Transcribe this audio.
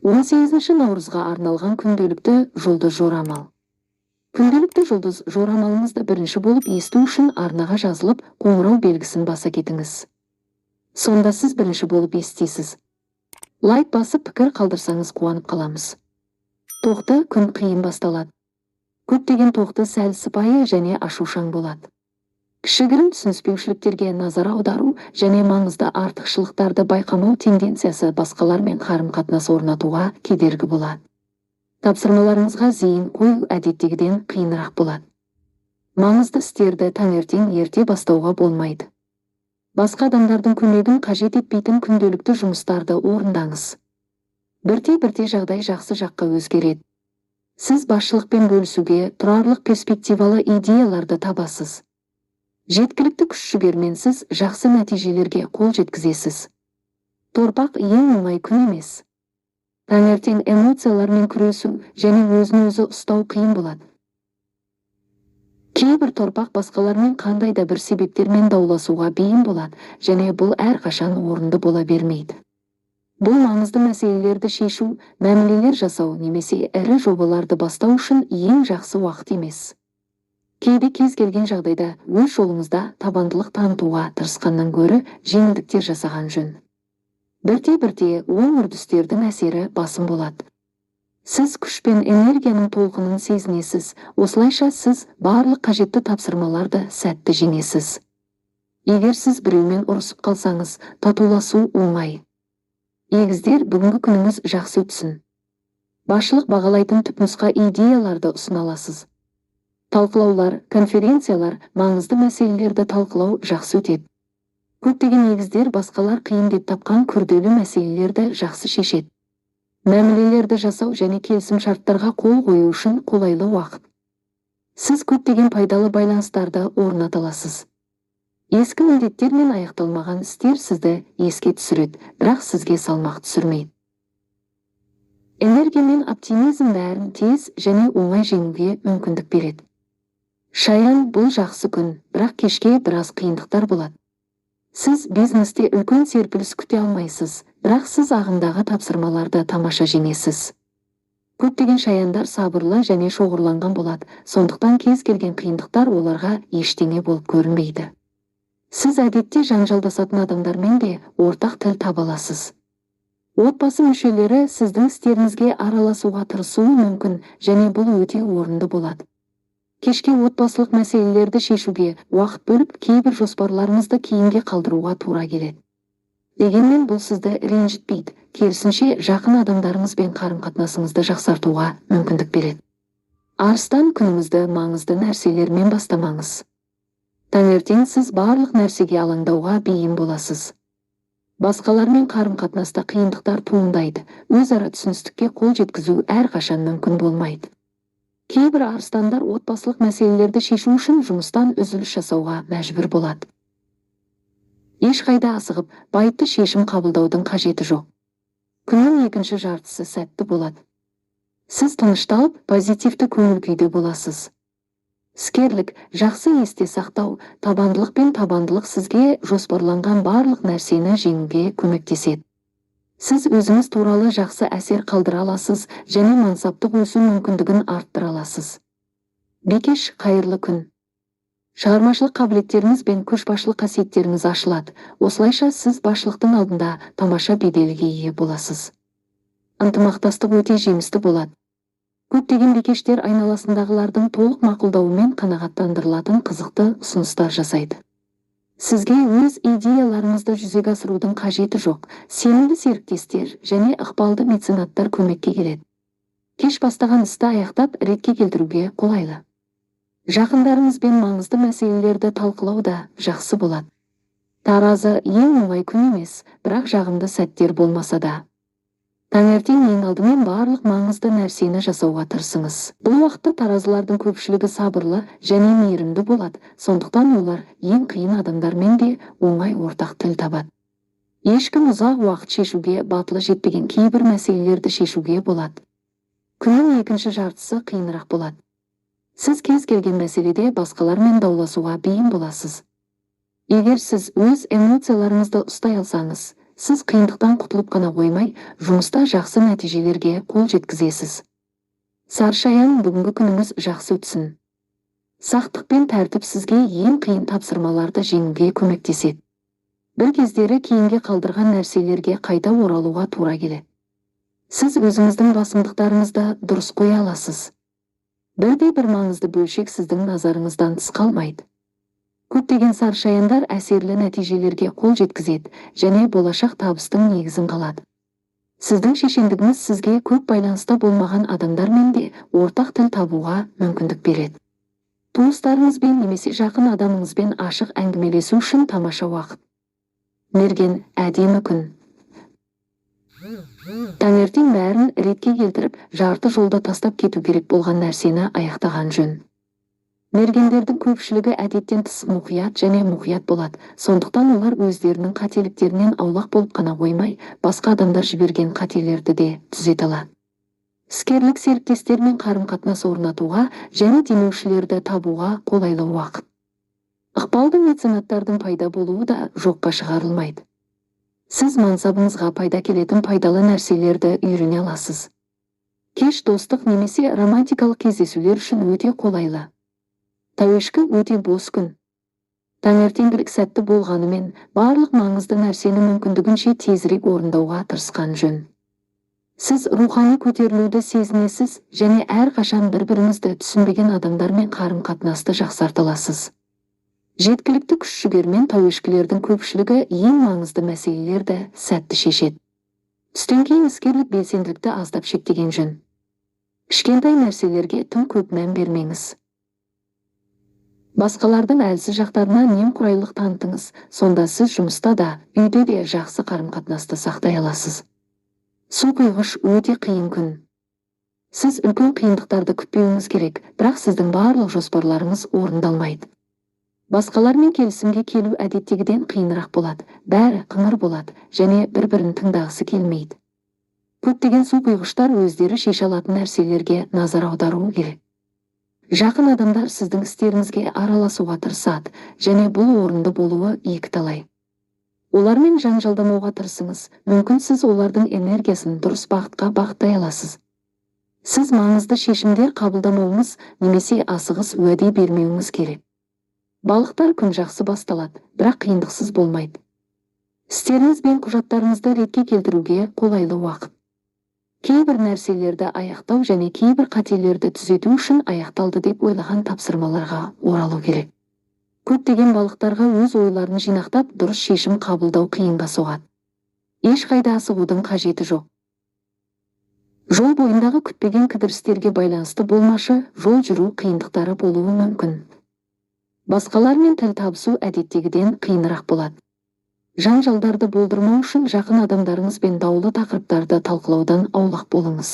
18 наурызға арналған күнделікті жұлдыз жорамал. Күнделікті жұлдыз жорамалыңызды бірінші болып есту үшін арнаға жазылып, қоңырау белгісін баса кетіңіз. Сонда сіз бірінші болып естисіз. Лайк басып пікір қалдырсаңыз қуанып қаламыз. Тоқты күн қиын басталады. Көптеген тоқты сәл сыпайы және ашушаң болады. Кішігірім түсініспеушіліктерге назар аудару және маңызды артықшылықтарды байқамау тенденциясы басқалармен қарым-қатынас орнатуға кедергі болады. Тапсырмаларыңызға зейін қою әдеттегіден қиынырақ болады. Маңызды істерді таңертең ерте бастауға болмайды. Басқа адамдардың көмегін қажет етпейтін күнделікті жұмыстарды орындаңыз. Бірте-бірте жағдай жақсы жаққа өзгереді. Сіз басшылықпен бөлісуге тұрарлық перспективалы идеяларды табасыз. Жеткілікті күш-жігермен сіз жақсы нәтижелерге қол жеткізесіз. Торпақ ең оңай күн емес. Таңертең эмоциялармен күресу және өзін-өзі ұстау қиын болады. Кейбір торпақ басқалармен қандай да бір себептермен дауласуға бейім болады, және бұл әрқашан орынды бола бермейді. Бұл маңызды мәселелерді шешу, мәмілелер жасау немесе ірі жобаларды бастау үшін ең жақсы уақыт емес. Кейде кез келген жағдайда өз жолыңызда табандылық танытуға тырысқаннан гөрі жеңілдіктер жасаған жөн. Бірте-бірте оң үрдістердің әсері басым болады. Сіз күш пен энергияның толқынын сезінесіз, осылайша сіз барлық қажетті тапсырмаларды сәтті жеңесіз. Егер сіз біреумен ұрысып қалсаңыз, татуласу оңай. Егіздер, бүгінгі күніңіз жақсы өтсін. Басшылық бағалайтын түпнұсқа идеяларды ұсына аласыз. Талқылаулар, конференциялар, маңызды мәселелерді талқылау жақсы өтеді. Көптеген егіздер басқалар қиын деп тапқан күрделі мәселелерді жақсы шешеді. Мәмілелерді жасау және келісім шарттарға қол қою үшін қолайлы уақыт. Сіз көптеген пайдалы байланыстарды орната аласыз. Ескі міндеттер мен аяқталмаған істер сізді еске түсіреді, бірақ сізге салмақ түсірмейді. Энергия мен оптимизм бәрін тез және оңай жеңуге мүмкіндік береді. Шаян, бұл жақсы күн, бірақ кешке біраз қиындықтар болады. Сіз бизнесте үлкен серпіліс күте алмайсыз, бірақ сіз ағымдағы тапсырмаларды тамаша жеңесіз. Көптеген шаяндар сабырлы және шоғырланған болады, сондықтан кез келген қиындықтар оларға ештеңе болып көрінбейді. Сіз әдетте жанжалдасатын адамдармен де ортақ тіл таба аласыз. Отбасы мүшелері сіздің істеріңізге араласуға тырысуы мүмкін, және бұл өте орынды болады. Кешке отбасылық мәселелерді шешуге уақыт бөліп, кейбір жоспарларыңызды кейінге қалдыруға тура келеді. Дегенмен бұл сізді ренжітпейді, керісінше жақын адамдарыңызбен қарым-қатынасыңызды жақсартуға мүмкіндік береді. Арыстан, күніңізді маңызды нәрселермен бастамаңыз. Таңертең сіз барлық нәрсеге алаңдауға бейім боласыз. Басқалармен қарым-қатынаста қиындықтар туындайды, өзара түсіністікке қол жеткізу әрқашан мүмкін болмайды. Кейбір арыстандар отбасылық мәселелерді шешу үшін жұмыстан үзіліс жасауға мәжбүр болады. Ешқайда асығып, байыпты шешім қабылдаудың қажеті жоқ. Күннің екінші жартысы сәтті болады. Сіз тынышталып, позитивті көңіл-күйде боласыз. Іскерлік, жақсы есте сақтау, табандылық пен табандылық сізге жоспарланған барлық нәрсені жеңуге көмектеседі. Сіз өзіңіз туралы жақсы әсер қалдыра аласыз және мансаптық өсу мүмкіндігін арттыра аласыз. Бикеш, қайырлы күн. Шығармашылық қабілеттеріңіз бен көшбасшылық қасиеттеріңіз ашылады. Осылайша сіз басшылықтың алдында тамаша беделге ие боласыз. Ынтымақтастық өте жемісті болады. Көптеген бикештер айналасындағылардың толық мақұлдауымен қанағаттандырылатын қызықты ұсыныстар жасайды. Сізге өз идеяларыңызды жүзеге асырудың қажеті жоқ, сенімді серіктестер және ықпалды меценаттар көмекке келеді. Кеш бастаған істі аяқтап, ретке келтіруге қолайлы. Жақындарыңызбен маңызды мәселелерді талқылау да жақсы болады. Таразы, ең оңай күн емес, бірақ жағымды сәттер болмаса да. Таңертең ең алдымен барлық маңызды нәрсені жасауға тырысыңыз. Бұл уақытта таразылардың көпшілігі сабырлы және мейірімді болады, сондықтан олар ең қиын адамдармен де оңай ортақ тіл табады. Ешкім ұзақ уақыт шешуге батылы жетпеген кейбір мәселелерді шешуге болады. Күннің екінші жартысы қиынырақ болады. Сіз кез келген мәселеде басқалармен дауласуға бейім боласыз. Егер сіз өз эмоцияларыңызды ұстай алсаңыз, сіз қиындықтан құтылып қана қоймай, жұмыста жақсы нәтижелерге қол жеткізесіз. Саршаян, бүгінгі күніңіз жақсы өтсін. Сақтық пен тәртіп сізге ең қиын тапсырмаларды жеңуге көмектеседі. Бір кездері кейінге қалдырған нәрселерге қайта оралуға тура келеді. Сіз өзіңіздің басымдықтарыңызды дұрыс қоя аласыз. Бір маңызды бөлшек сіздің назарыңыздан тыс қалмайды. Көптеген саршаяндар әсерлі нәтижелерге қол жеткізеді және болашақ табыстың негізін қалады. Сіздің шешендігіңіз сізге көп байланыста болмаған адамдармен де ортақ тіл табуға мүмкіндік береді. Туыстарыңызбен немесе жақын адамыңызбен ашық әңгімелесу үшін тамаша уақыт. Мерген, әдемі күн. Таңертең бәрін ретке келтіріп, жарты жолда тастап кету керек болған нәрсені аяқтаған жөн. Мергендердің көпшілігі әдеттен тыс мұқият және мұқият болады, сондықтан олар өздерінің қателіктерінен аулақ болып қана қоймай, басқа адамдар жіберген қателерді де түзете алады. Іскерлік серіктестермен қарым-қатынас орнатуға және демеушілерді табуға қолайлы уақыт. Ықпалды меценаттардың пайда болуы да жоққа шығарылмайды. Сіз мансабыңызға пайда келетін пайдалы нәрселерді үйрене аласыз. Кеш достық немесе романтикалық кездесулер үшін өте қолайлы. Тәуешкі өте бос күн. Таңертеңгілік сәтті болғанымен, барлық маңызды нәрсені мүмкіндігінше тезірек орындауға тырысқан жөн. Сіз рухани көтерілуді сезінесіз және әрқашан бір-біріңізді түсінбеген адамдармен қарым-қатынасты жақсарта аласыз. Жеткілікті күш-жігер мен тәуешкілердің көпшілігі ең маңызды мәселелерді сәтті шешеді. Түстен кейін іскерлік белсенділікті аздап шектеген жөн. Кішкентай нәрселерге тым көп мән бермеңіз. Басқалардың әлсіз жақтарына немқұрайлылық танытыңыз, сонда сіз жұмыста да, үйде де жақсы қарым-қатынасты сақтай аласыз. Су құйғыш өте қиын күн. Сіз үлкен қиындықтарды күтпеуіңіз керек, бірақ сіздің барлық жоспарларыңыз орындалмайды. Басқалармен келісімге келу әдеттегіден қиынырақ болады, бәрі қыңыр болады және бір-бірін тыңдағысы келмейді. Көптеген су құйғыштар өздері шеше алатын нәрселерге назар аударуы керек. Жақын адамдар сіздің істеріңізге араласуға тырысады және бұл орынды болуы екіталай. Олармен жанжалдамауға тырысыңыз, мүмкін сіз олардың энергиясын дұрыс бағытқа бағыттай аласыз. Сіз маңызды шешімдер қабылдамауыңыз немесе асығыс уәде бермеуіңіз керек. Балықтар, күн жақсы басталады, бірақ қиындықсыз болмайды. Істеріңіз бен құжаттарыңызды ретке келтіруге қолайлы уақыт. Кейбір нәрселерді аяқтау және кейбір қателерді түзету үшін аяқталды деп ойлаған тапсырмаларға оралу керек. Көптеген балықтарға өз ойларын жинақтап, дұрыс шешім қабылдау қиынға соғады. Ешқайда асығудың қажеті жоқ. Жол бойындағы күтпеген кідірістерге байланысты болмашы, жол жүру қиындықтары болуы мүмкін. Басқалармен тіл табысу әдеттегіден қиынырақ болады. Жанжалдарды болдырмау үшін жақын адамдарыңызбен даулы тақырыптарды талқылаудан аулақ болыңыз.